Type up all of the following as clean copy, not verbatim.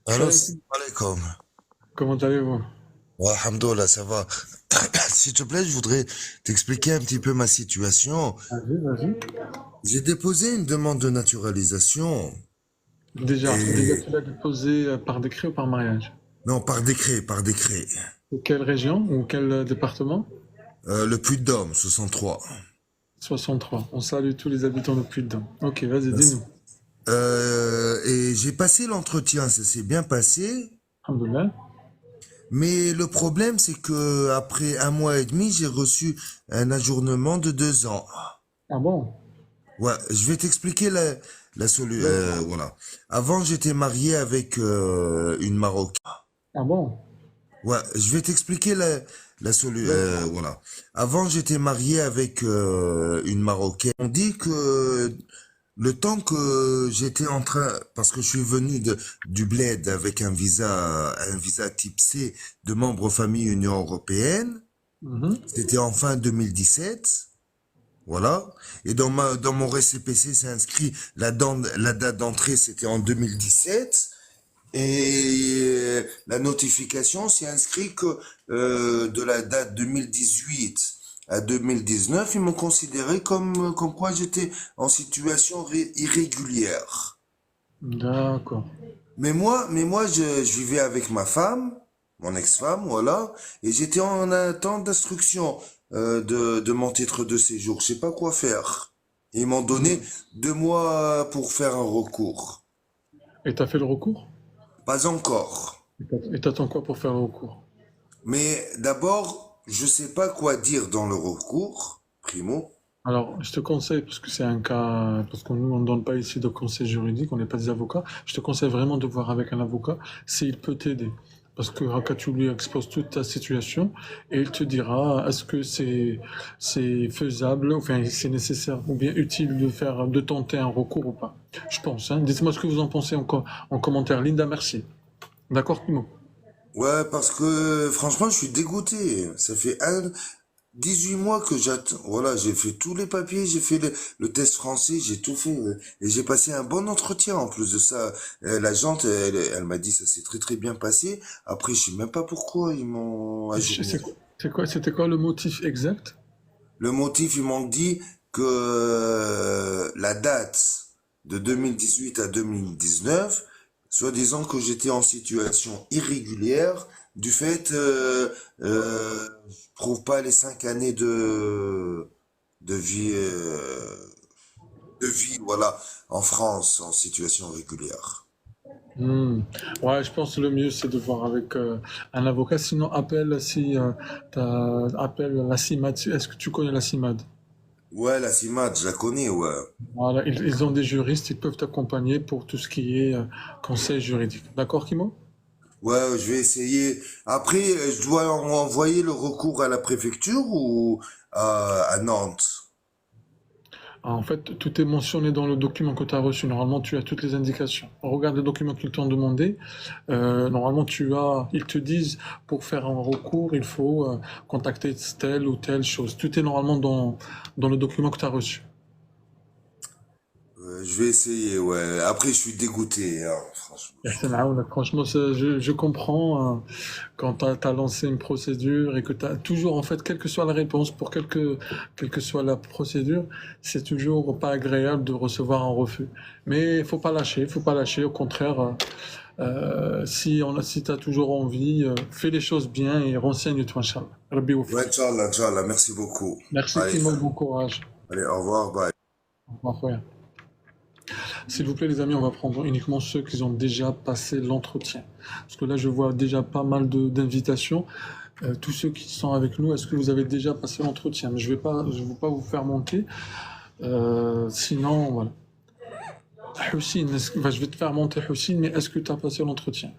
Allô, Salam, salam alaikum. comment allez-vous? Ouais, alhamdoulilah, ça va. S'il te plaît, je voudrais t'expliquer un petit peu ma situation. Vas-y, vas-y. J'ai déposé une demande de naturalisation Déjà, et tu l'as déposé par décret ou par mariage? non, par décret, par décret. De quelle région ou quel département? Le Puy-de-Dôme, 63. 63. On salue tous les habitants de Puy-de-Dôme. Ok, vas-y, Merci. dis-nous. Et j'ai passé l'entretien, ça s'est bien passé. Alhamdoulilah. Mais le problème, c'est que après un mois et demi, j'ai reçu un ajournement de 2 ans. Ah bon? Ouais, je vais t'expliquer la solution. Vas-y. Voilà. Avant, j'étais marié avec une Marocaine. Ah bon? Ouais, je vais t'expliquer la solution. Vas-y. Voilà. Avant, j'étais marié avec une Marocaine. On dit que le temps que j'étais en train, parce que je suis venu du bled avec un visa type C de membre famille Union européenne, Mhm. c'était en fin 2017. Voilà. Et dans mon récépissé, c'est inscrit la date d'entrée, c'était en 2017. Et la notification, c'est inscrit que de la date 2018 à 2019, ils m'ont considéré comme quoi j'étais en situation irrégulière. D'accord. Mais moi, je vivais avec ma femme, mon ex-femme, voilà, et j'étais en attente d'instruction de mon titre de séjour. Je sais pas quoi faire. Ils m'ont donné Mhm. 2 mois pour faire un recours. Et t'as fait le recours? Pas encore. Et t'attends quoi pour faire le recours? Mais d'abord, je sais pas quoi dire dans le recours, primo. Alors, je te conseille, parce que c'est un cas, parce que nous, on ne donne pas ici de conseils juridiques, on n'est pas des avocats, je te conseille vraiment de voir avec un avocat s'il peut t'aider. Parce que Raka, tu lui exposes toute ta situation et il te dira est-ce que c'est faisable, enfin c'est nécessaire ou bien utile de tenter un recours ou pas. Je pense, hein. Dites-moi ce que vous en pensez en commentaire. Linda, merci. D'accord, Timo? Ouais, parce que franchement, je suis dégoûté. Ça fait 18 mois que j'attends. Voilà, j'ai fait tous les papiers, j'ai fait le test français, j'ai tout fait. Et j'ai passé un bon entretien en plus de ça. L'agente, elle m'a dit ça s'est très très bien passé. Après, je sais même pas pourquoi ils m'ont ajourné. C'était quoi le motif exact? Le motif, ils m'ont dit que la date de 2018 à 2019, soi-disant que j'étais en situation irrégulière du fait, je prouve pas les 5 années de vie, voilà, en France en situation régulière. Hmm. Ouais, je pense que le mieux c'est de voir avec un avocat. Sinon, appelle si appelle la CIMAD. Est-ce que tu connais la CIMAD? Ouais, la CIMAD, je la connais, ouais. Voilà, ils ont des juristes, ils peuvent t'accompagner pour tout ce qui est conseil juridique. D'accord, Kimo? Ouais, je vais essayer. Après, je dois envoyer le recours à la préfecture ou à Nantes. En fait, tout est mentionné dans le document que tu as reçu. Normalement, tu as toutes les indications. Regarde les documents qu'ils t'ont demandé. Normalement, ils te disent pour faire un recours, il faut contacter telle ou telle chose. Tout est normalement dans le document que tu as reçu. Je vais essayer, ouais. Après, je suis dégoûté, hein, franchement. Yahsen Aouna, franchement, je comprends quand tu as lancé une procédure et que tu as toujours, en fait, quelle que soit la réponse, quelle que soit la procédure, c'est toujours pas agréable de recevoir un refus. Mais il faut pas lâcher. Au contraire, si tu as toujours envie, fais les choses bien et renseigne-toi, Inch'Allah. Rabbi Ouais, oufik. Inch'Allah, Inch'Allah, merci beaucoup. Merci, Allez, Kimo, bon courage. allez, au revoir, bye. Au revoir, frère. S'il vous plaît, les amis, on va prendre uniquement ceux qui ont déjà passé l'entretien. Parce que là, je vois déjà pas mal d'invitations. Tous ceux qui sont avec nous, est-ce que vous avez déjà passé l'entretien? Mais je vais pas vous faire monter. Sinon, voilà. Houssine, je vais te faire monter Houssine, mais est-ce que tu as passé l'entretien?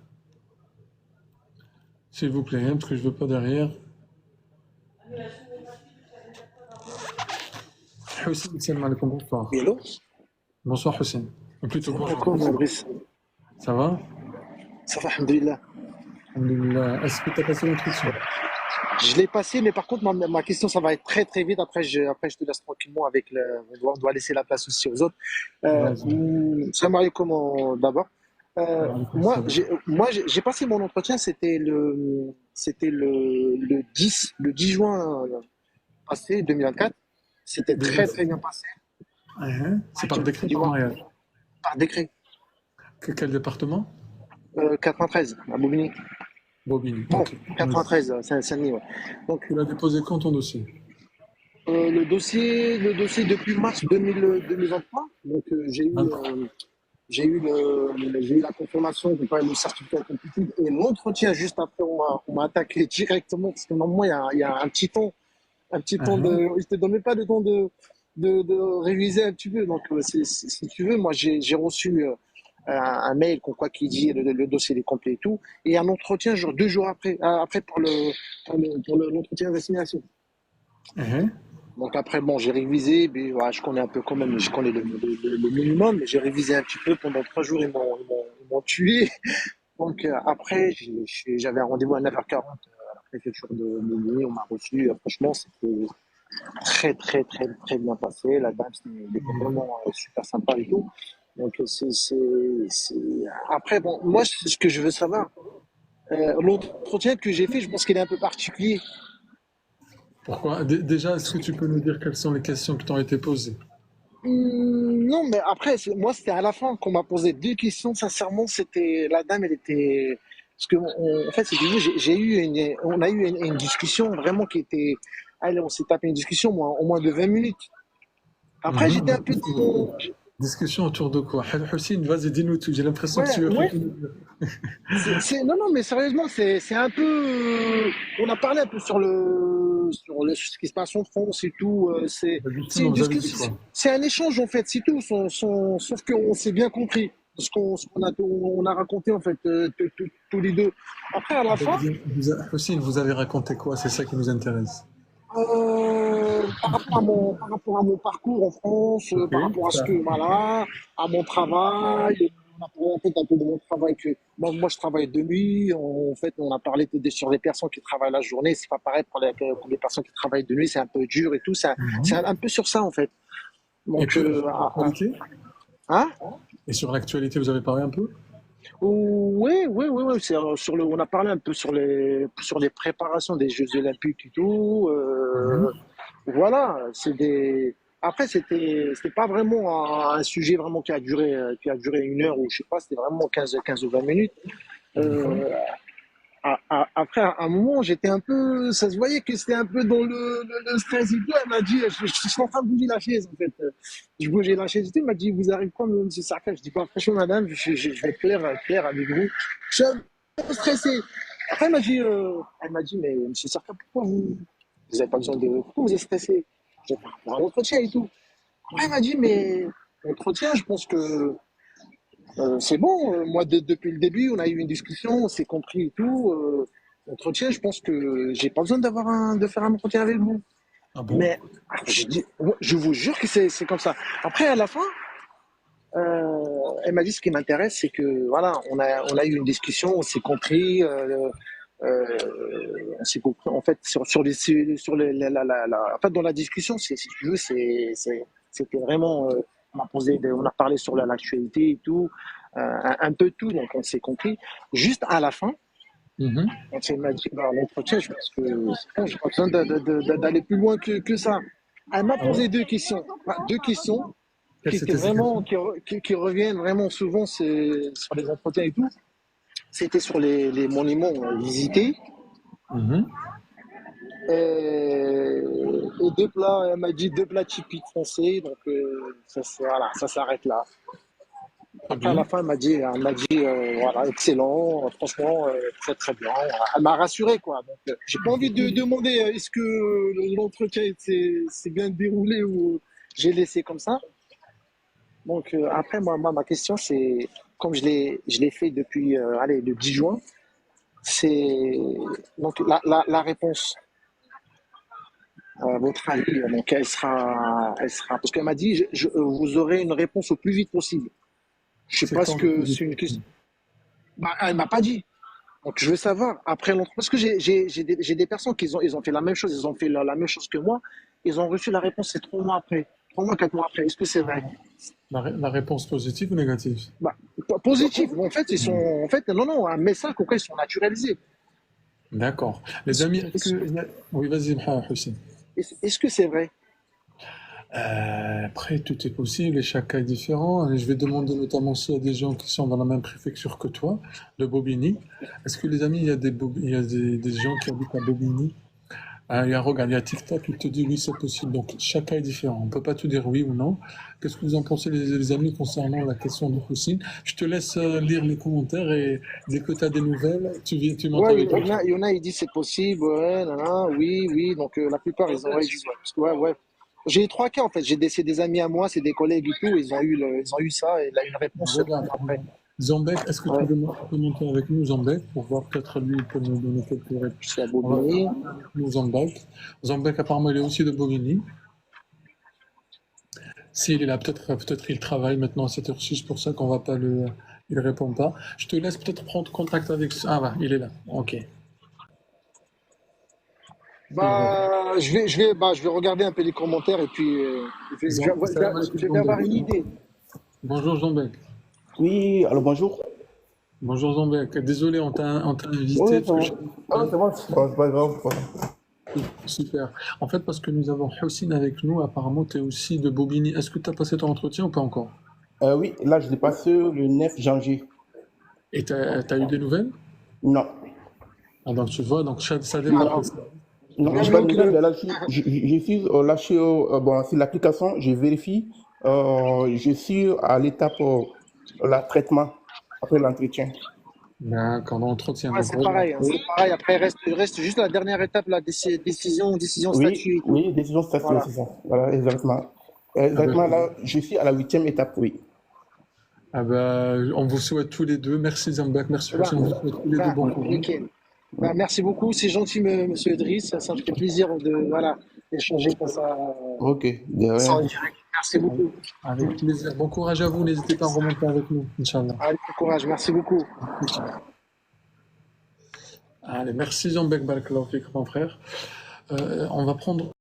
S'il vous plaît, hein, parce que je veux pas derrière. Houssine, salam alaikum, bonsoir. Oui, allô? Bonsoir Houssine. Ou plutôt Salam bonjour. alaikum, Brice. Ça va? Ça va, alhamdoulilah. Alhamdoulilah. Est-ce que tu as passé l'entretien? Je l'ai passé, mais par contre, ma question, ça va être très très vite. Après, je te laisse tranquillement avec on doit laisser la place aussi aux autres. Vas-y. Salam alaikum d'abord. J'ai passé mon entretien, c'était le 10 juin passé, 2024. C'était Déjà, très, très bien passé. c'est par décret, par Dis-moi, mariage. par décret. Quel département? 93, à Bobigny. Bobigny. Bon, Ok. Ouais. 93, Saint-Denis, ouais. Donc, Tu l'as déposé quand ton dossier? le dossier depuis mars 2023. Donc, Vingt-trois. j'ai eu la confirmation de pas le certificat de complétude et l'entretien juste après, on m'a attaqué directement parce que normalement, il y a un petit temps je te donne même pas le temps de réviser un petit peu. Donc, si tu veux, moi, j'ai reçu un mail quoi qui dit le dossier est complet et tout, et un entretien genre 2 jours après l'entretien d'assignation. Mhm. Donc après, bon, j'ai révisé, mais ouais, je connais un peu quand même, je connais le minimum, mais j'ai révisé un petit peu pendant 3 jours, ils m'ont tué. Donc après, j'avais un rendez-vous à 9h40 à la préfecture de Montpellier, on m'a reçu, franchement, c'était très, très, très, très bien passé. La dame, c'était vraiment super sympa et tout. Donc après, bon, moi, ce que je veux savoir, l'entretien que j'ai fait, je pense qu'il est un peu particulier. Pourquoi? Déjà, est-ce que tu peux nous dire quelles sont les questions qui t'ont été posées? Non, mais après, moi, c'était à la fin qu'on m'a posé 2 questions. Sincèrement, la dame, elle était, parce que, en fait, si tu veux, on a eu une discussion vraiment qui était, allez, on s'est tapé une discussion au moins de 20 minutes. Après, j'étais un peu dans, Discussion autour de quoi? Hussein, vas-y, dis-nous tout. J'ai l'impression que ouais, tu as fait ouais. tout nous dire. Non, non, mais sérieusement, c'est un peu, on a parlé un peu sur ce qui se passe en France et tout. C'est Justement, une vous avez dit discussion, quoi? c'est un échange en fait, c'est tout. Sauf qu'on s'est bien compris. Ce qu'on a raconté en fait, tous les deux. Après, à la fin, Hussein, vous avez raconté quoi? C'est ça qui nous intéresse. par rapport à mon parcours en France, Ok, par rapport à ce ça. que, voilà, à mon travail, on a parlé en fait un peu de mon travail que moi je travaille de nuit. En fait, on a parlé sur les personnes qui travaillent la journée. C'est pas pareil pour les personnes qui travaillent de nuit, c'est un peu dur et tout. C'est Mhm. un peu sur ça en fait. Et Donc, puis, sur l'actualité? hein? Et sur l'actualité, vous avez parlé un peu? Oui, oui, oui, oui. On a parlé un peu sur les préparations des Jeux Olympiques et tout. Mhm. Voilà, Après, c'était pas vraiment un sujet vraiment qui a duré 1 heure ou je sais pas, c'était vraiment 15 ou 20 minutes. D'accord. Euh, Après, à un moment, j'étais un peu, ça se voyait que c'était un peu dans le stress et tout. Elle m'a dit, je suis en train de bouger la chaise en fait. Je bougeais la chaise et tout. Elle m'a dit, vous arrivez quoi, monsieur Sarkar? Je dis, pas franchement, madame, je vais être clair avec vous. Je suis un peu stressé. Après, elle m'a dit, mais monsieur Sarkar, pourquoi vous avez pas besoin pourquoi vous êtes stressé? J'ai par rapport à l'entretien et tout. Après, elle m'a dit, mais l'entretien, je pense que c'est bon. Moi, depuis le début, on a eu une discussion, on s'est compris et tout. Entretien, je pense que j'ai pas besoin de faire un entretien avec vous. Ah bon? Mais j'ai dit, ouais, je vous jure que c'est comme ça. Après, à la fin, elle m'a dit ce qui m'intéresse, c'est que voilà, on a eu une discussion, on s'est compris. Euh, on s'est compris en fait en fait dans la discussion, si tu veux, c'était vraiment, on a parlé sur l'actualité et tout, un peu tout, donc on s'est compris. Juste à la fin, Mhm. quand elle m'a dit bah, l'entretien, je pense que c'est bon, j'ai pas besoin d'aller plus loin que ça. Elle m'a Ah ouais? posé 2 questions, enfin, 2 questions Quelles qui étaient c'était ces vraiment, questions? qui reviennent vraiment souvent sur les entretiens et tout. C'était sur les monuments visités. Mhm. Et 2 plats, elle m'a dit 2 plats typiques français, donc voilà, ça s'arrête là. Très Après, à la bien. fin, elle m'a dit voilà, excellent, franchement, très très bien. Elle m'a rassuré, quoi. Donc, j'ai pas envie de demander est-ce que l'entretien s'est bien déroulé ou j'ai laissé comme ça. Donc, après, moi, ma question, c'est, comme je l'ai fait depuis, allez, le 10 juin, c'est donc la réponse. Votre avis, donc elle sera, parce qu'elle m'a dit, vous aurez une réponse au plus vite possible. Je sais C'est pas ce quand le plus que vite c'est une question. possible? Bah, elle m'a pas dit. Donc je veux savoir après l'entretien, parce que j'ai des personnes qui ils ont fait la même chose, ils ont fait la même chose que moi, ils ont reçu la réponse c'est 3 mois après. 3 mois, 4 mois après. Est-ce que c'est vrai? La réponse positive ou négative? Bah, positif. En fait, ils sont. En fait, non, non, un message qu'après, ils sont naturalisés. D'accord. Les Est-ce amis, est-ce est-ce- que... Oui, vas-y, Hussein. est-ce que c'est vrai? Après, tout est possible et chaque cas est différent. Et je vais demander notamment s'il y a des gens qui sont dans la même préfecture que toi, de Bobigny. Est-ce que les amis, il y a des gens qui habitent à Bobigny? Regarde, il y a TikTok qui te dit oui, c'est possible. Donc, chaque cas est différent. On ne peut pas tout dire oui ou non. Qu'est-ce que vous en pensez, les amis, concernant la question de Houssine? Je te laisse lire les commentaires et dès que tu as des nouvelles, tu montes Ouais, avec nous. il y en a, ils disent c'est possible, ouais, nan, nan, oui, oui. Donc, la plupart, ils disent ouais. Parce que, ouais, ouais. J'ai eu 3 cas, en fait. C'est des amis à moi, c'est des collègues et tout. Ils ont eu ça et il a eu une réponse 3 Regarde, mois après. Zambek, est-ce que Ouais. tu peux monter avec nous, Zambek, pour voir peut-être lui, il peut nous donner quelques Je réponses. suis à On va Bobigny. monter avec nous, Zambek. Zambek, apparemment, il est aussi de Bobigny. S'il est là, peut-être il travaille maintenant à cette heure-ci, c'est pour ça qu'on va pas le. Il répond pas. Je te laisse peut-être prendre contact avec. Ah, bah, il est là. Ok. Il répond. Je vais regarder un peu les commentaires et puis Salam alaikum, je vais avoir une Zambek. idée. Bonjour, Zambek. Oui, alors bonjour. Bonjour, Zambek. Désolé, on t'a Oui, invité c'est parce que bon. Ah, c'est bon, c'est pas grave. super. En fait, parce que nous avons Houssine avec nous, apparemment, tu es aussi de Bobigny. Est-ce que tu as passé ton entretien ou pas encore? Oui, là, je l'ai passé le 9 janvier. Et tu as eu des nouvelles? Non, Ah, donc tu vois, donc ça dépend. Alors, non, Alors, j'ai même pas le, de nouvelles, le- mais là, je suis lâché bon, sur l'application, je vérifie. Je suis à l'étape la traitement après l'entretien. d'accord, l'entretien. ouais, Donc, c'est regarde. pareil, hein, c'est pareil. Après, il reste juste la dernière étape, la décision Oui, statut et tout. oui, décision statut, Voilà. c'est ça. Voilà, exactement. Ah ben, Exactement, là, je suis à la 8e étape, oui. on vous souhaite tous les deux. Merci Zambak, merci Eh ben, Houssine. On vous souhaite tous les deux ben, bon courage. nickel. Ben, merci beaucoup, c'est gentil, monsieur Idriss. Ça me fait plaisir de, voilà, d'échanger comme ça, Ok, de ça en rien. direct. Merci beaucoup. Avec plaisir. Bon courage à vous. N'hésitez pas à remonter avec nous, Inch'Allah. Allez, bon courage, merci beaucoup. Allez, merci Zambek, Barakallahu fik, mon frère. On va prendre